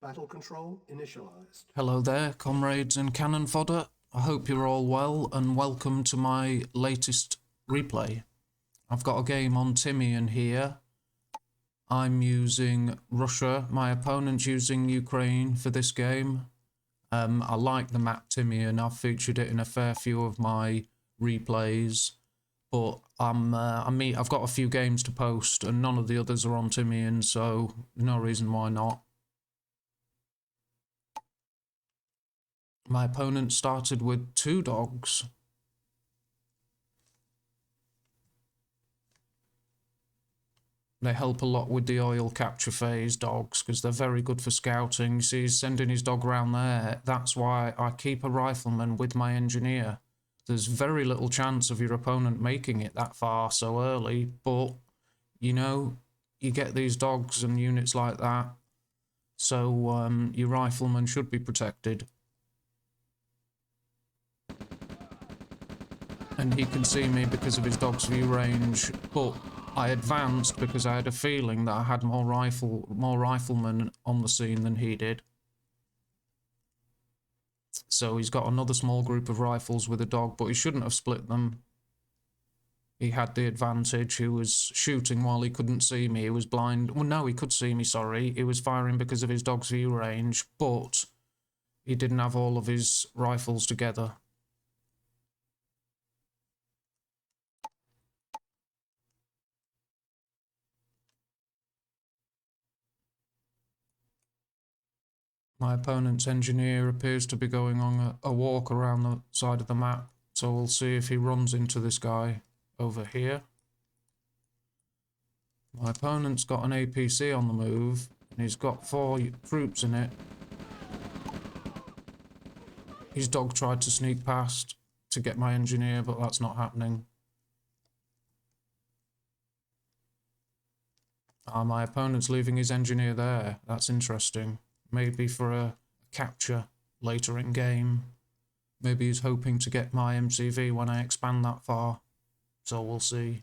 Battle control initialized. Hello there, comrades and cannon fodder. I hope you're all well and welcome to my latest replay. I've got a game on Timian here. I'm using Russia, my opponent's using Ukraine for this game. I like the map Timian, I've featured it in a fair few of my replays. But I've got a few games to post and none of the others are on Timian, so no reason why not. My opponent started with 2 dogs. They help a lot with the oil capture phase, dogs, because they're very good for scouting. You see, he's sending his dog around there. That's why I keep a rifleman with my engineer. There's very little chance of your opponent making it that far so early, but, you know, you get these dogs and units like that, so your rifleman should be protected. And he can see me because of his dog's view range, but I advanced because I had a feeling that I had more riflemen on the scene than he did. So he's got another small group of rifles with a dog, but he shouldn't have split them. He had the advantage. He was shooting while he couldn't see me. He was blind. Well, no, he could see me, sorry. He was firing because of his dog's view range, but he didn't have all of his rifles together. My opponent's engineer appears to be going on a walk around the side of the map, so we'll see if he runs into this guy over here. My opponent's got an APC on the move, and he's got 4 troops in it. His dog tried to sneak past to get my engineer, but that's not happening. My opponent's leaving his engineer there. That's interesting. Maybe for a capture later in game. Maybe he's hoping to get my MCV when I expand that far. So we'll see.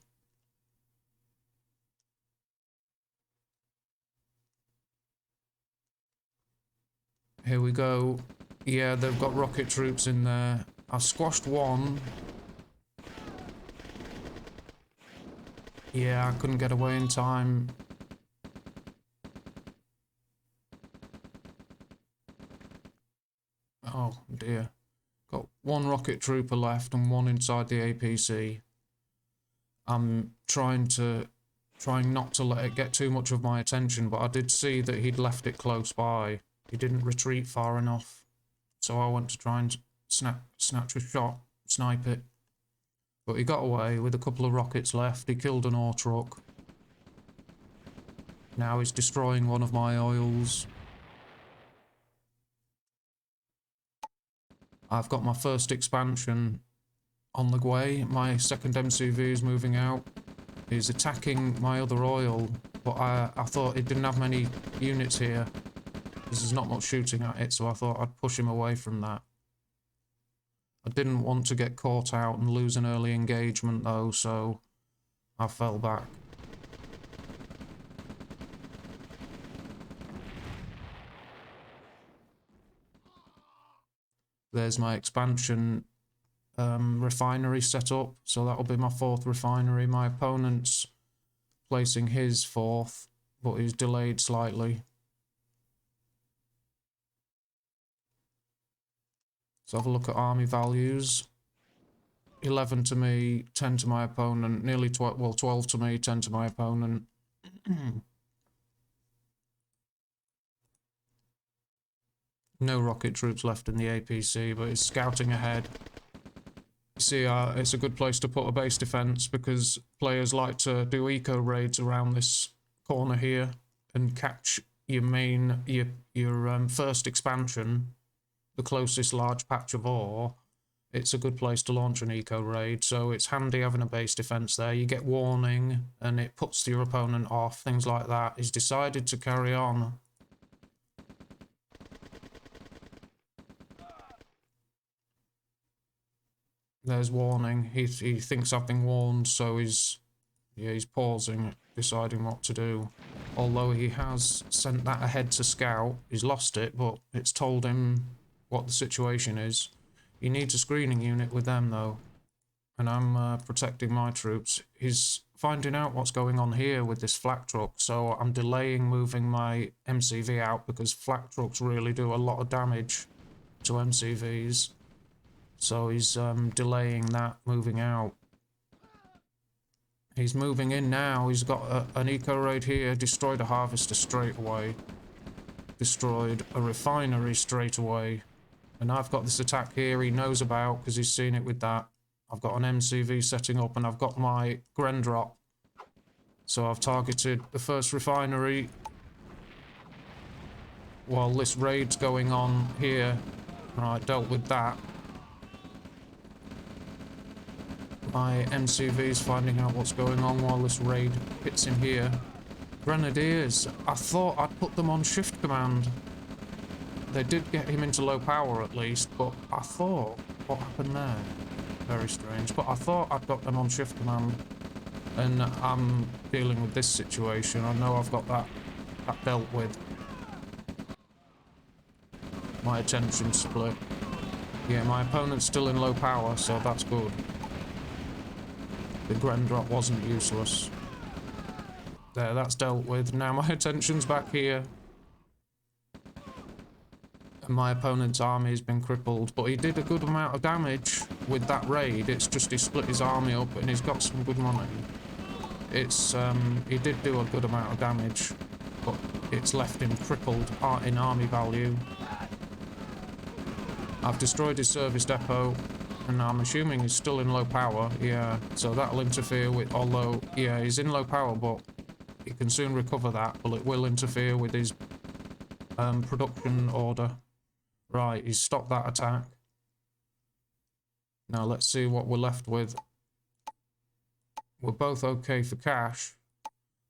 Here we go. Yeah, they've got rocket troops in there. I've squashed one. Yeah, I couldn't get away in time. Oh dear. Got 1 rocket trooper left and 1 inside the APC. I'm trying not to let it get too much of my attention, but I did see that he'd left it close by. He didn't retreat far enough. So I went to try and snatch a shot, snipe it. But he got away with a couple of rockets left. He killed an ore truck. Now he's destroying one of my oils. I've got my first expansion on the way. My second MCV is moving out. He's attacking my other oil, but I thought it didn't have many units here. There's not much shooting at it, so I thought I'd push him away from that. I didn't want to get caught out and lose an early engagement though, so I fell back. There's my expansion refinery set up, so that'll be my 4th refinery. My opponent's placing his 4th, but he's delayed slightly. So have a look at army values. 11 to me, 10 to my opponent, nearly 12, well 12 to me, 10 to my opponent. No rocket troops left in the APC, but it's scouting ahead. You see, it's a good place to put a base defense because players like to do eco raids around this corner here and catch your main, your first expansion, the closest large patch of ore. It's a good place to launch an eco raid, so it's handy having a base defense there. You get warning and it puts your opponent off, things like that. He's decided to carry on. There's warning. He thinks I've been warned, so he's pausing, deciding what to do. Although he has sent that ahead to scout, he's lost it, but it's told him what the situation is. He needs a screening unit with them though, and I'm protecting my troops. He's finding out what's going on here with this flak truck, so I'm delaying moving my MCV out because flak trucks really do a lot of damage to MCVs. So he's delaying that moving out. He's moving in now. He's got an eco raid here, destroyed a harvester straight away, destroyed a refinery straight away, and I've got this attack here he knows about because he's seen it with that. I've got an MCV setting up and I've got my Gren drop. So I've targeted the first refinery while this raid's going on here. Right, dealt with that. My MCV's finding out what's going on while this raid hits him here. Grenadiers, I thought I'd put them on shift command. They did get him into low power at least, but I thought, what happened there? Very strange, but I thought I'd got them on shift command. And I'm dealing with this situation. I know I've got that dealt with. My attention split. Yeah, my opponent's still in low power, so that's good. The Gren drop wasn't useless. There, that's dealt with. Now my attention's back here. And my opponent's army has been crippled, but he did a good amount of damage with that raid. It's just he split his army up and he's got some good money. It's, he did do a good amount of damage, but it's left him crippled in army value. I've destroyed his service depot. And I'm assuming he's still in low power, yeah, so that'll interfere with, although, yeah, he's in low power, but he can soon recover that, but it will interfere with his production order. Right, he's stopped that attack. Now let's see what we're left with. We're both okay for cash,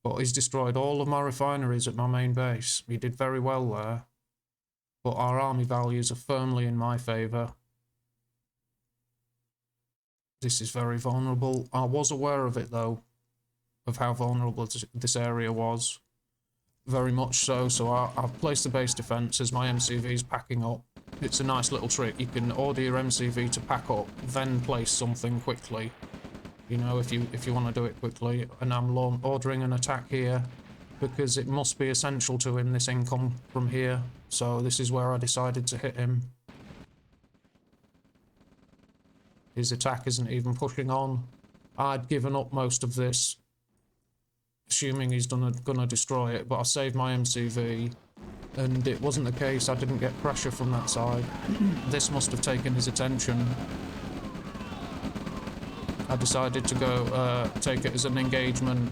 but he's destroyed all of my refineries at my main base. He did very well there, but our army values are firmly in my favour. This is very vulnerable. I was aware of it though, of how vulnerable this area was. Very much so, so I've placed the base defence as my MCV's packing up. It's a nice little trick. You can order your MCV to pack up, then place something quickly. You know, if you want to do it quickly. And I'm ordering an attack here because it must be essential to him, this income from here. So this is where I decided to hit him. His attack isn't even pushing on. I'd given up most of this, assuming he's gonna destroy it, but I saved my MCV, and it wasn't the case. I didn't get pressure from that side. This must have taken his attention. I decided to go take it as an engagement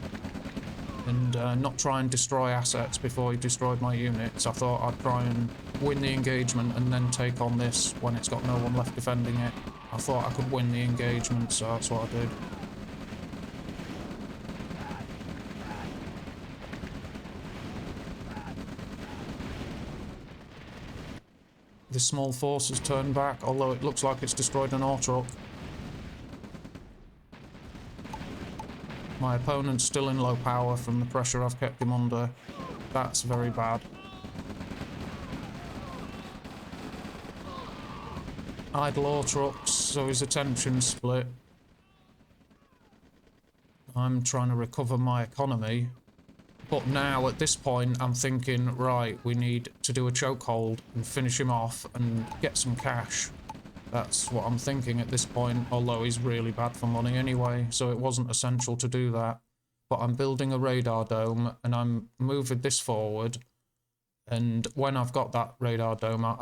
and not try and destroy assets before he destroyed my units. I thought I'd try and win the engagement and then take on this when it's got no one left defending it. I thought I could win the engagement, so that's what I did. This small force has turned back, although it looks like it's destroyed an ore truck. My opponent's still in low power from the pressure I've kept him under. That's very bad. Idle ore trucks, so his attention's split. I'm trying to recover my economy. But now, at this point, I'm thinking, right, we need to do a chokehold and finish him off and get some cash. That's what I'm thinking at this point, although he's really bad for money anyway, so it wasn't essential to do that. But I'm building a radar dome, and I'm moving this forward. And when I've got that radar dome, I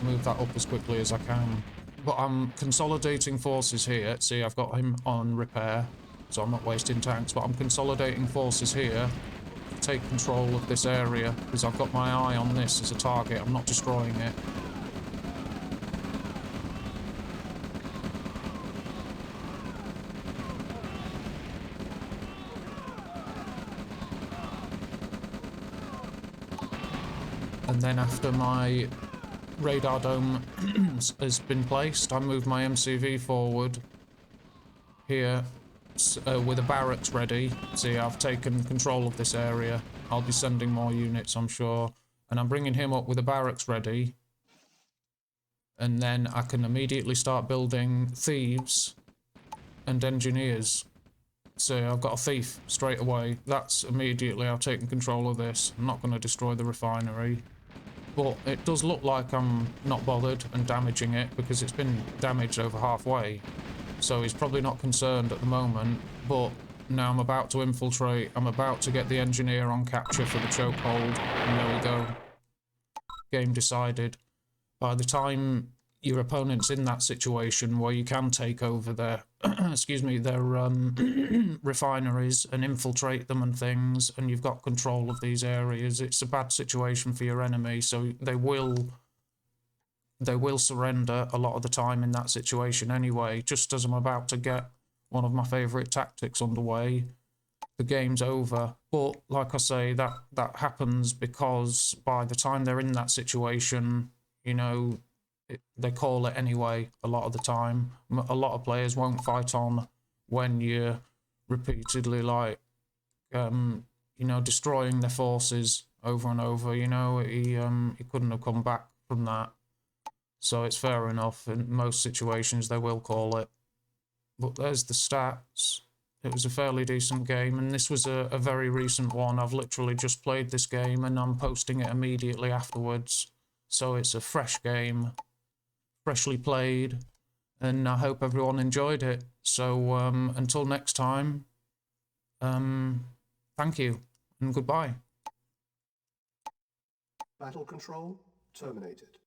move that up as quickly as I can. But I'm consolidating forces here. See, I've got him on repair, so I'm not wasting tanks, but I'm consolidating forces here to take control of this area, because I've got my eye on this as a target. I'm not destroying it. And then after my radar dome has been placed, I move my MCV forward here with a barracks ready. See, I've taken control of this area. I'll be sending more units, I'm sure. And I'm bringing him up with a barracks ready. And then I can immediately start building thieves and engineers. So I've got a thief straight away. That's immediately, I've taken control of this. I'm not going to destroy the refinery. But it does look like I'm not bothered and damaging it because it's been damaged over halfway. So he's probably not concerned at the moment. But now I'm about to infiltrate. I'm about to get the engineer on capture for the chokehold. And there we go. Game decided. By the time your opponent's in that situation where you can take over their, excuse me, their refineries and infiltrate them and things, and you've got control of these areas, it's a bad situation for your enemy. So they will surrender a lot of the time in that situation anyway. Just as I'm about to get one of my favourite tactics underway, the game's over. But like I say, that happens because by the time they're in that situation, you know, they call it anyway a lot of the time. A lot of players won't fight on when you're repeatedly like, you know, destroying their forces over and over. You know, he couldn't have come back from that. So it's fair enough. In most situations, they will call it. But there's the stats. It was a fairly decent game, and this was a very recent one. I've literally just played this game, and I'm posting it immediately afterwards. So it's a fresh game, freshly played, and I hope everyone enjoyed it. So until next time, thank you, and goodbye. Battle control terminated.